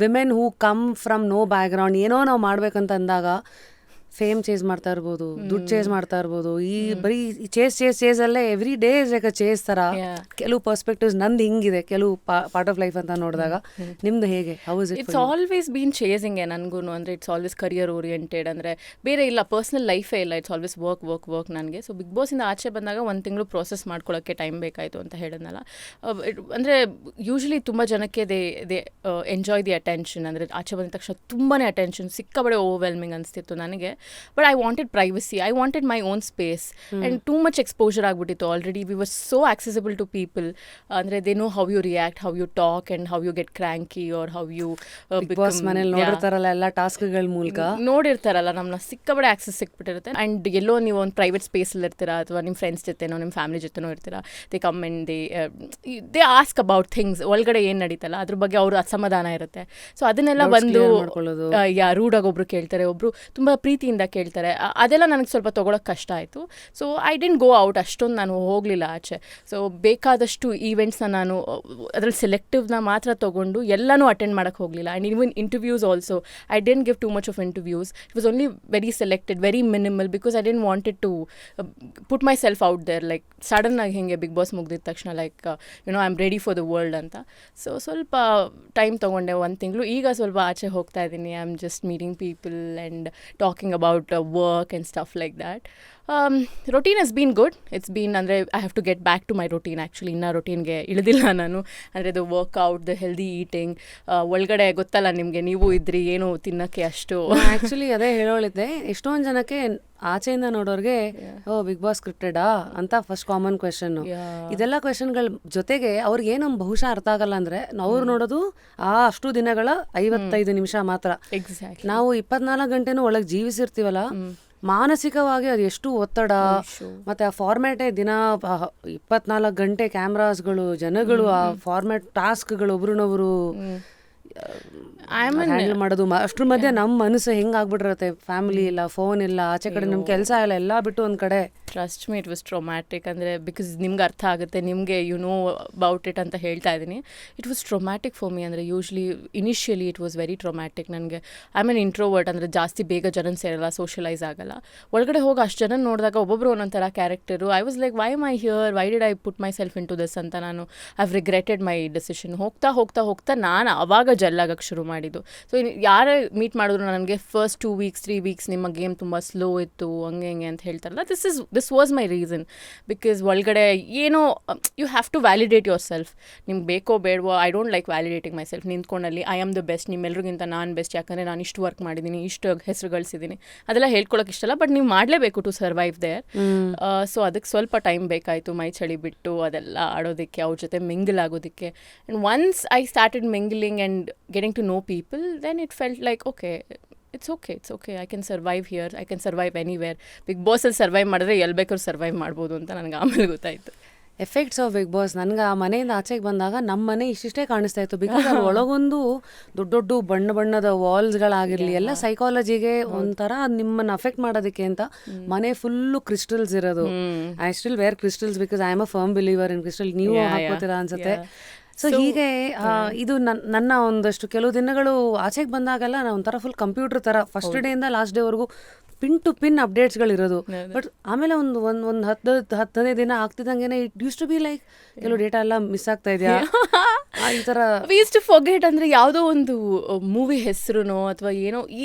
Women who come from no background ಏನೋ ನಾವು ಮಾಡ್ಬೇಕಂತ ಅಂದಾಗ ಫೇಮ್ ಚೇಸ್ ಮಾಡ್ತಾ ಇರ್ಬೋದು, ದುಡ್ಡು ಚೇಸ್ ಮಾಡ್ತಾ ಇರ್ಬೋದು, ಈ ಬರೀ ಚೇಸ್ ಅಲ್ಲೇ every day is like a chase ಥರ. ಕೆಲವು ಪರ್ಸ್ಪೆಕ್ಟಿವ್ಸ್ ನಂದು ಹಿಂಗಿದೆ, ಕೆಲವು ಪಾರ್ಟ್ ಆಫ್ ಲೈಫ್ ಅಂತ ನೋಡಿದಾಗ. ನಿಮ್ದು ಹೇಗೆ? How is it? It's always been chasing ನನಗೂ. ಅಂದರೆ ಇಟ್ಸ್ ಆಲ್ವೇಸ್ ಕರಿಯರ್ ಓರಿಯೆಂಟೆಡ್, ಅಂದರೆ ಬೇರೆ ಇಲ್ಲ, ಪರ್ಸ್ನಲ್ ಲೈಫೇ ಇಲ್ಲ, ಇಟ್ಸ್ ಆಲ್ವೇಸ್ ವರ್ಕ್ ನನಗೆ. ಸೊ ಬಿಗ್ ಬಾಸಿಂದ ಆಚೆ ಬಂದಾಗ 1 ತಿಂಗಳು ಪ್ರೋಸೆಸ್ ಮಾಡ್ಕೊಳ್ಳೋಕ್ಕೆ ಟೈಮ್ ಬೇಕಾಯಿತು ಅಂತ ಹೇಳಿದ್ನಲ್ಲ. ಅಂದರೆ ಯೂಶ್ವಲಿ ತುಂಬ ಜನಕ್ಕೆ ದೇ ಎಂಜಾಯ್ ದಿ ಅಟೆನ್ಷನ್. ಅಂದರೆ ಆಚೆ ಬಂದ ತಕ್ಷಣ ತುಂಬಾ ಅಟೆನ್ಷನ್, ಸಿಕ್ಕಾಬಡೆ ಓವರ್ವೆಲ್ಮಿಂಗ್ ಅನಿಸ್ತಿತ್ತು ನನಗೆ. But I wanted privacy, I wanted my own space and too much exposure ಆಗಿಬಿಟ್ಟಿತ್ತು already. We were so accessible to people. ಅಂದರೆ they know how you react, how you talk and how you get cranky or how you ಮನೇಲಿ ನೋಡಿರ್ತಾರಲ್ಲ ಎಲ್ಲ ಟಾಸ್ಕ್ಗಳ ಮೂಲಕ ನೋಡಿರ್ತಾರಲ್ಲ, ನಮ್ಮನ್ನ ಸಿಕ್ಕಾಬಡೆ access ಸಿಕ್ಬಿಟ್ಟಿರುತ್ತೆ. And ಎಲ್ಲೋ ನೀವು ಒಂದು private ಸ್ಪೇಸಲ್ಲಿ ಇರ್ತೀರಾ ಅಥವಾ ನಿಮ್ಮ ಫ್ರೆಂಡ್ಸ್ ಜೊತೆನೋ ನಿಮ್ಮ ಫ್ಯಾಮಿಲಿ ಜೊತೆನೋ ಇರ್ತೀರಾ, they come and they ask about things, ಒಳಗಡೆ ಏನು ನಡೀತಲ್ಲ ಅದ್ರ ಬಗ್ಗೆ ಅವರು ಅಸಮಾಧಾನ ಇರುತ್ತೆ. ಸೊ ಅದನ್ನೆಲ್ಲ ಬಂದು ರೂಡಾಗಿ ಒಬ್ರು ಕೇಳ್ತಾರೆ, ಒಬ್ರು ತುಂಬ ಪ್ರೀತಿಯಿಂದ ಕೇಳ್ತಾರೆ. ಅದೆಲ್ಲ ನನಗೆ ಸ್ವಲ್ಪ ತೊಗೊಳಕ್ಕೆ ಕಷ್ಟ ಆಯಿತು. So I didn't go out, ಅಷ್ಟೊಂದು ನಾನು ಹೋಗಲಿಲ್ಲ ಆಚೆ. ಸೊ ಬೇಕಾದಷ್ಟು ಈವೆಂಟ್ಸ್ನ ನಾನು ಅದ್ರಲ್ಲಿ ಸೆಲೆಕ್ಟಿವ್ನ ಮಾತ್ರ ತೊಗೊಂಡು ಎಲ್ಲನೂ ಅಟೆಂಡ್ ಮಾಡೋಕ್ಕೆ ಹೋಗಲಿಲ್ಲ. And even interviews also I didn't give too much of interviews. It was only very selected, very minimal, because I didn't wanted to put myself out there. Like ಸಡನ್ನಾಗಿ ಹಿಂಗೆ ಬಿಗ್ ಬಾಸ್ ಮುಗಿದಿದ ತಕ್ಷಣ like I am ready for the world ಅಂತ. So ಸ್ವಲ್ಪ time ತೊಗೊಂಡೆ, 1 ತಿಂಗಳು. ಈಗ ಸ್ವಲ್ಪ ಆಚೆ ಹೋಗ್ತಾ ಇದ್ದೀನಿ. I am just meeting people and talking about work and stuff like that. Routine has been good. It's been, ಅಂದರೆ I have to get back to my routine actually. ಇನ್ನೂ ರೊಟೀನ್ಗೆ ಇಳಿದಿಲ್ಲ ನಾನು. ಅಂದರೆ the workout, the healthy eating, ಒಳಗಡೆ ಗೊತ್ತಲ್ಲ ನಿಮಗೆ, ನೀವು ಇದ್ರಿ ಏನು ತಿನ್ನೋಕ್ಕೆ ಅಷ್ಟು. ಆ್ಯಕ್ಚುಲಿ ಅದೇ ಹೇಳೋಳಿದ್ದೆ, ಎಷ್ಟೊಂದು ಜನಕ್ಕೆ ಆಚೆಯಿಂದ ನೋಡೋರಿಗೆ ಬಿಗ್ ಬಾಸ್ ಸ್ಕ್ರಿಪ್ಟೆಡಾ ಅಂತ ಫಸ್ಟ್ ಕಾಮನ್ ಕ್ವೆಶನ್ನು. ಇದೆಲ್ಲ ಕ್ವೆಶನ್ಗಳ ಜೊತೆಗೆ ಅವ್ರಿಗೆ ಏನು ಬಹುಶಃ ಅರ್ಥ ಆಗಲ್ಲ ಅಂದರೆ, ಅವ್ರು ನೋಡೋದು ಅಷ್ಟು ದಿನಗಳ 55 ನಿಮಿಷ ಮಾತ್ರ. ಎಕ್ಸಾಕ್ಟ್ಲಿ. ನಾವು 24 ಗಂಟೆನೂ ಒಳಗೆ ಜೀವಿಸಿರ್ತೀವಲ್ಲ, ಮಾನಸಿಕವಾಗಿ ಅದು ಎಷ್ಟು ಒತ್ತಡ. ಮತ್ತು ಆ ಫಾರ್ಮ್ಯಾಟೇ ದಿನ 24 ಗಂಟೆ ಕ್ಯಾಮ್ರಾಸ್ಗಳು, ಜನಗಳು, ಆ ಫಾರ್ಮ್ಯಾಟ್ ಟಾಸ್ಕ್ಗಳು ಒಬ್ರನ್ನೊಬ್ರು ಹ್ಯಾಂಡಲ್ ಮಾಡೋದು. ಅಷ್ಟ್ರ ಮಧ್ಯೆ ನಮ್ಮ ಮನಸ್ಸು ಹೆಂಗಾಗ್ಬಿಟ್ಟಿರತ್ತೆ, ಫ್ಯಾಮಿಲಿ ಇಲ್ಲ, ಫೋನ್ ಇಲ್ಲ, ಆಚೆ ಕಡೆ ನಮ್ಮ ಕೆಲಸ ಇಲ್ಲ, ಎಲ್ಲ ಬಿಟ್ಟು ಒಂದು ಕಡೆ. Trust me, it was traumatic. ಅಂದರೆ ಬಿಕಾಸ್ ನಿಮ್ಗೆ ಅರ್ಥ ಆಗುತ್ತೆ, ನಿಮಗೆ ಯು ನೋ ಅಬೌಟ್ ಇಟ್ ಅಂತ ಹೇಳ್ತಾ ಇದ್ದೀನಿ. It was traumatic for me. ಅಂದರೆ usually initially it was very traumatic. ನನಗೆ ಐ ಮೀನ್ ಇಂಟ್ರೋವರ್ಟ್, ಅಂದರೆ ಜಾಸ್ತಿ ಬೇಗ ಜನ ಸೇರಲ್ಲ, ಸೋಷಲೈಸ್ ಆಗಲ್ಲ. ಒಳಗಡೆ ಹೋಗಿ ಅಷ್ಟು ಜನ ನೋಡಿದಾಗ ಒಬ್ಬೊಬ್ಬರು ಒಂದೊಂಥರ character. I was like, why my here, why did I put myself into this ಅಂತ ನಾನು I have regretted my decision. ಹೋಗ್ತಾ ಹೋಗ್ತಾ ಹೋಗ್ತಾ ನಾನು ಅವಾಗ ಜಲ್ಲಾಗಕ್ಕೆ ಶುರು ಮಾಡಿದ್ದು. ಸೊ ಯಾರೇ ಮೀಟ್ ಮಾಡಿದ್ರು ನನಗೆ ಫಸ್ಟ್ 2 weeks 3 weeks ನಿಮ್ಮ ಗೇಮ್ ತುಂಬ ಸ್ಲೋ ಇತ್ತು ಹಂಗೆ ಹಿಂಗೆ ಅಂತ ಹೇಳ್ತಾರಲ್ಲ, this was my reason. Because ಒಳಗಡೆ ಏನೋ you have to validate yourself. ನಿಮ್ಗೆ ಬೇಕೋ ಬೇಡವೋ, I don't like validating myself. ನಿಂತ್ಕೊಂಡಲ್ಲಿ ಐ ಆಮ್ ದ ಬೆಸ್ಟ್, ನಿಮ್ಮೆಲ್ರಿಗಿಂತ ನಾನು ಬೆಸ್ಟ್, ಯಾಕಂದರೆ ನಾನು ಇಷ್ಟು ವರ್ಕ್ ಮಾಡಿದ್ದೀನಿ, ಇಷ್ಟು ಹೆಸರು ಗಳಿಸಿದ್ದೀನಿ, ಅದೆಲ್ಲ ಹೇಳ್ಕೊಳಕ್ಕೆ ಇಷ್ಟಲ್ಲ. ಬಟ್ ನೀವು ಮಾಡಲೇಬೇಕು ಟು ಸರ್ವೈವ್ ದೇರ್. ಸೊ ಅದಕ್ಕೆ ಸ್ವಲ್ಪ ಟೈಮ್ ಬೇಕಾಯಿತು, ಮೈ ಚಳಿ ಬಿಟ್ಟು ಅದೆಲ್ಲ ಆಡೋದಕ್ಕೆ, ಅವ್ರ ಜೊತೆ ಮಿಂಗಲ್ ಆಗೋದಕ್ಕೆ. And once I started mingling and getting to know people, then it felt like okay, it's okay, I can survive here, I can survive anywhere. Bigg ಬಾಸಲ್ಲಿ ಸರ್ವೈವ್ ಮಾಡಿದ್ರೆ ಎಲ್ಲಿ ಬೇಕಾದ್ರೂ ಸರ್ವೈವ್ ಮಾಡ್ಬೋದು ಅಂತ ನನಗೆ ಆಮೇಲೆ ಗೊತ್ತಾಯಿತು. Effects of Bigg Boss. ನನಗೆ ಆ ಮನೆಯಿಂದ ಆಚೆಗೆ ಬಂದಾಗ ನಮ್ಮ ಮನೆ ಇಷ್ಟಿಷ್ಟೇ ಕಾಣಿಸ್ತಾ ಇತ್ತು. ಬಿಕಾಸ್ ಅದು ಒಳಗೊಂದು ದೊಡ್ಡ ದೊಡ್ಡ ಬಣ್ಣದ ವಾಲ್ಸ್ಗಳಾಗಿರಲಿ, ಎಲ್ಲ ಸೈಕಾಲಜಿಗೆ ಒಂಥರ ನಿಮ್ಮನ್ನು ಅಫೆಕ್ಟ್ ಮಾಡೋದಕ್ಕೆ ಅಂತ ಮನೆ ಫುಲ್ಲು ಕ್ರಿಸ್ಟಲ್ಸ್ ಇರೋದು. I still wear crystals because I am a firm believer in crystal. ನೀವು ಹಾಕೋತೀರಾ ಅನ್ಸುತ್ತೆ. ಸೊ ಹೀಗೆ ಇದು ನನ್ನ ಒಂದಷ್ಟು ಕೆಲವು ದಿನಗಳು ಆಚೆಗೆ ಬಂದಾಗೆಲ್ಲ ನಾವು ಒಂಥರ ಫುಲ್ ಕಂಪ್ಯೂಟರ್ ಥರ ಫಸ್ಟ್ ಡೇಯಿಂದ ಲಾಸ್ಟ್ ಡೇವರೆಗೂ ಪಿನ್ ಟು ಪಿನ್ ಅಪ್ಡೇಟ್ಸ್ಗಳಿರೋದು. ಬಟ್ ಆಮೇಲೆ ಒಂದು 10-15 ದಿನ ಆಗ್ತಿದ್ದಂಗೆ it use to be like ಕೆಲವು ಡೇಟಾ ಎಲ್ಲ ಮಿಸ್ ಆಗ್ತಾ ಇದೆಯಾ ಈ ಥರ. We use to forget. ಅಂದರೆ ಯಾವುದೋ ಒಂದು ಮೂವಿ ಹೆಸರುನೋ ಅಥವಾ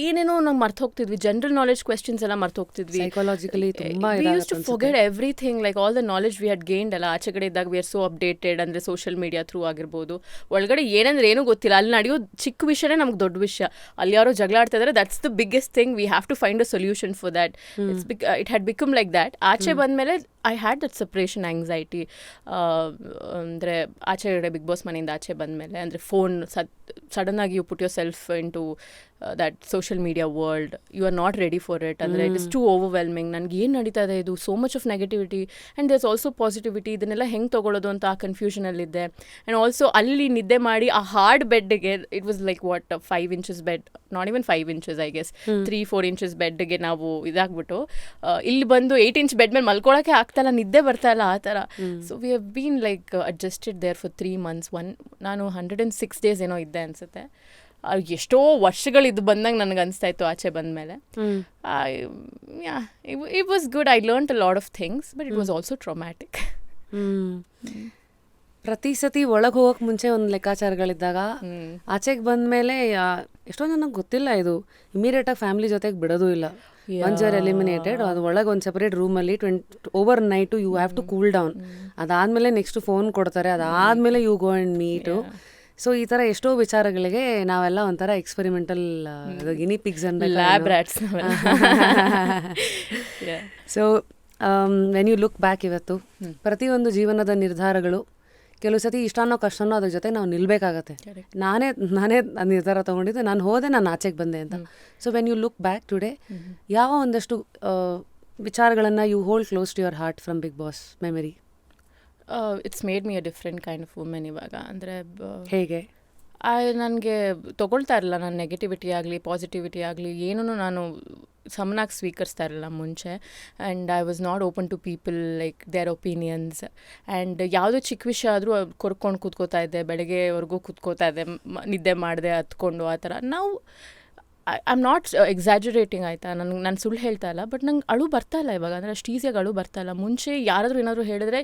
ಏನೇನೋ ನಾವು ಮರ್ತು ಹೋಗ್ತಿದ್ವಿ. ಜನರಲ್ ನಾಲೆಜ್ ಕ್ವೆಶನ್ಸ್ ಎಲ್ಲ ಮರ್ತು ಹೋಗ್ತಿದ್ವಿ. ಸೈಕಾಲಜಿಕಲಿ ತುಂಬ we use to forget everything, like all the knowledge we had gained ಅಲ್ಲ. ಆಚೆ ಕಡೆ ಇದ್ದಾಗ ವಿ ಆರ್ ಸೋ ಅಪ್ಡೇಟೆಡ್. ಅಂದರೆ ಸೋಷಿಯಲ್ ಮೀಡಿಯಾ ಥ್ರೂ ಆಗಿರ್ಬೋದು, ಒಳಗಡೆ ಏನಂದ್ರೆ ಏನೂ ಗೊತ್ತಿಲ್ಲ, ಅಲ್ಲಿ ನಡೆಯೋ ಚಿಕ್ಕ ವಿಷಯನೇ ನಮ್ಗೆ ದೊಡ್ಡ ವಿಷಯ. ಅಲ್ಲಿ ಯಾರೋ ಜಗಳ ಆಡ್ತಾ ಇದ್ದಾರೆ, that's the biggest thing. We have to find a solution for that. It had become like that. ಆಚೆ ಬಂದಮೇಲೆ I had that separation anxiety. ಅಂದರೆ ಆಚೆ ಬಿಗ್ ಬಾಸ್ ಮನೆಯಿಂದ ಆಚೆ ಬಂದಮೇಲೆ, ಅಂದರೆ ಫೋನ್ ಸಡನ್ನಾಗಿ you put yourself into that social media world, you are not ready for it. ಅಂದರೆ ಇಟ್ ಇಸ್ ಟು ಓವರ್ವೆಲ್ಮಿಂಗ್. ನನಗೆ ಏನು ನಡೀತಾ ಇದೆ, ಇದು so much of negativity and there's also positivity. ಇದನ್ನೆಲ್ಲ ಹೆಂಗೆ ತೊಗೊಳ್ಳೋದು ಅಂತ ಆ ಕನ್ಫ್ಯೂಷನಲ್ಲಿದ್ದೆ. ಆ್ಯಂಡ್ ಆಲ್ಸೋ ಅಲ್ಲಿ ನಿದ್ದೆ ಮಾಡಿ ಆ ಹಾರ್ಡ್ ಬೆಡ್ಗೆ, it was like what 5 inches bed, not even 5 inches I guess, 3-4 inches ಬೆಡ್ಗೆ ನಾವು ಇದಾಗ್ಬಿಟ್ಟು ಇಲ್ಲಿ ಬಂದು 8 inch ಬೆಡ್ ಮೇಲೆ ಮಲ್ಕೊಳ್ಳೋಕ್ಕೆ ಆಗ್ತಾಯಿಲ್ಲ, ನಿದ್ದೆ ಬರ್ತಾಯಿಲ್ಲ ಆ ಥರ. So we have been like adjusted there for 3 months. ನಾನು 106 days ಏನೋ ಇದ್ದೆ ಅನಿಸುತ್ತೆ. ಎಷ್ಟೋ ವರ್ಷಗಳಿದ್ದು ಬಂದಂಗೆ ನನಗೆ ಅನಿಸ್ತಾ ಇತ್ತು ಆಚೆ ಬಂದಮೇಲೆ. It was good. I learn a lot of things but it was also traumatic. ಪ್ರತಿ ಸತಿ ಒಳಗೆ ಹೋಗೋಕೆ ಮುಂಚೆ ಒಂದು ಲೆಕ್ಕಾಚಾರಗಳಿದ್ದಾಗ ಆಚೆಗೆ ಬಂದಮೇಲೆ ಎಷ್ಟೊಂದು ಜನಕ್ಕೆ ಗೊತ್ತಿಲ್ಲ ಇದು, ಇಮಿಡಿಯೇಟಾಗಿ ಫ್ಯಾಮಿಲಿ ಜೊತೆಗೆ ಬಿಡೋದು ಇಲ್ಲ. ಒನ್ಸ್ ಯು ಆರ್ ಎಲಿಮಿನೇಟೆಡ್, ಅದು ಒಳಗೆ ಒಂದು ಸೆಪರೇಟ್ ರೂಮಲ್ಲಿ overnight you have to cool down. ಅದಾದಮೇಲೆ ನೆಕ್ಸ್ಟ್ ಫೋನ್ ಕೊಡ್ತಾರೆ, ಅದಾದಮೇಲೆ you go and meet. So ಈ ಥರ ಎಷ್ಟೋ ವಿಚಾರಗಳಿಗೆ ನಾವೆಲ್ಲ ಒಂಥರ experimental guinea pigs lab rats. So when you look back ಇವತ್ತು ಪ್ರತಿಯೊಂದು ಜೀವನದ ನಿರ್ಧಾರಗಳು ಕೆಲವು ಸತಿ ಇಷ್ಟನೋ ಕಷ್ಟನೋ ಅದ್ರ ಜೊತೆ ನಾವು ನಿಲ್ಬೇಕಾಗತ್ತೆ. ನಾನೇ ನಿರ್ಧಾರ ತೊಗೊಂಡಿದ್ದು, ನಾನು ಹೋದೆ, ನಾನು ಆಚೆಗೆ ಬಂದೆ ಅಂತ. So when you look back today, ಯಾವ ಒಂದಷ್ಟು ವಿಚಾರಗಳನ್ನು you hold close to your heart from Bigg Boss memory? It's made me a different kind of women. ಇವಾಗ ಅಂದರೆ ಹೇಗೆ ನನಗೆ ತೊಗೊಳ್ತಾ ಇರಲಿಲ್ಲ, ನಾನು ನೆಗೆಟಿವಿಟಿ ಆಗಲಿ ಪಾಸಿಟಿವಿಟಿ ಆಗಲಿ ಏನೂ ನಾನು ಸಮನಾಗಿ ಸ್ವೀಕರಿಸ್ತಾ ಇರಲಿಲ್ಲ ಮುಂಚೆ. And I was not open to people like their opinions. And ಯಾವುದೇ ಚಿಕ್ಕ ವಿಷಯ ಆದರೂ ಕೊರ್ಕೊಂಡು ಕೂತ್ಕೋತಾ ಇದ್ದೆ, ಬೆಳಗ್ಗೆವರೆಗೂ ಕೂತ್ಕೋತಾ ಇದ್ದೆ, ನಿದ್ದೆ ಮಾಡಿದೆ ಹತ್ಕೊಂಡು. ಆ ಥರ ನಾವು ಐ ಆಮ್ ನಾಟ್ ಎಕ್ಸಾಜುರೇಟಿಂಗ್, ಆಯಿತಾ? ನಾನು ಸುಳ್ಳು ಹೇಳ್ತಾ ಇಲ್ಲ, ಬಟ್ ನಂಗೆ ಅಳು ಬರ್ತಾ ಇಲ್ಲ ಇವಾಗ. ಅಂದರೆ ಅಷ್ಟು ಈಸಿಯಾಗಿ ಅಳು ಬರ್ತಾ ಇಲ್ಲ. ಮುಂಚೆ ಯಾರಾದರೂ ಏನಾದರೂ ಹೇಳಿದ್ರೆ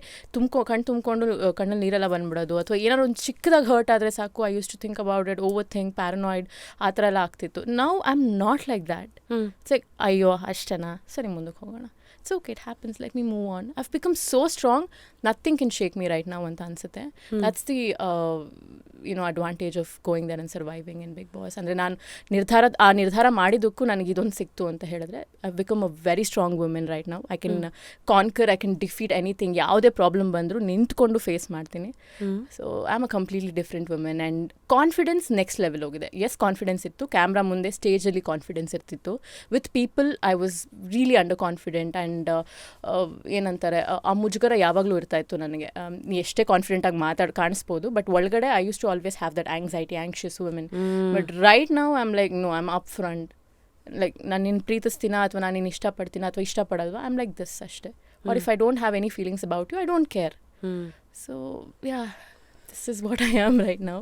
ಕಣ್ಣು ತುಂಬಿಕೊಂಡು ಕಣ್ಣಲ್ಲಿ ನೀರೆಲ್ಲ ಬಂದ್ಬಿಡೋದು, ಅಥವಾ ಏನಾದ್ರು ಒಂದು ಚಿಕ್ಕದಾಗಿ ಹರ್ಟ್ ಆದರೆ ಸಾಕು, I use to think about it, over think, paranoid, ಆ ಥರ ಎಲ್ಲ ಆಗ್ತಿತ್ತು. Now I am not like that. It's like ಅಯ್ಯೋ ಅಷ್ಟೇನಾ, ಸರಿ ಮುಂದಕ್ಕೆ ಹೋಗೋಣ, it's okay, it happens, let me move on. I have become so strong, nothing can shake me right now ಅಂತ ಅನಿಸುತ್ತೆ. That's the advantage of going through and surviving in Bigg Boss. ಅಂದರೆ ನಾನು ನಿರ್ಧಾರ ಮಾಡಿದ್ದಕ್ಕೂ ನನಗೆ ಇದೊಂದು ಸಿಕ್ತು ಅಂತ ಹೇಳಿದ್ರೆ, I become a very strong women right now. I can conquer, I can defeat anything. ಯಾವುದೇ ಪ್ರಾಬ್ಲಮ್ ಬಂದರೂ ನಿಂತ್ಕೊಂಡು ಫೇಸ್ ಮಾಡ್ತೀನಿ. So I am a completely different women. And confidence next level ಹೋಗಿದೆ. ಎಸ್, ಕಾನ್ಫಿಡೆನ್ಸ್ ಇತ್ತು, ಕ್ಯಾಮ್ರಾ ಮುಂದೆ ಸ್ಟೇಜಲ್ಲಿ confidence ಇರ್ತಿತ್ತು. With people I was really under confident. And ಏನಂತಾರೆ, ಆ ಮುಜುಗರ ಯಾವಾಗಲೂ ಇರ್ತಾಯಿತ್ತು ನನಗೆ. ಎಷ್ಟೇ ಕಾನ್ಫಿಡೆಂಟಾಗಿ ಕಾಣಿಸ್ಬೋದು, ಬಟ್ ಒಳಗಡೆ I use to always have that anxiety, anxious women. But right now I'm like, no, I'm up front. Like ನಾನು ನಿನ್ನ ಪ್ರೀತಿಸ್ತೀನ ಅಥವಾ ನಾನು ನಿನ್ನ ಇಷ್ಟಪಡ್ತೀನ ಅಥವಾ ಇಷ್ಟಪಡಲ್ವಾ, I'm like this ಅಷ್ಟೇ. Or if I don't have any feelings about you, I don't care. So yeah, this is what I am right now.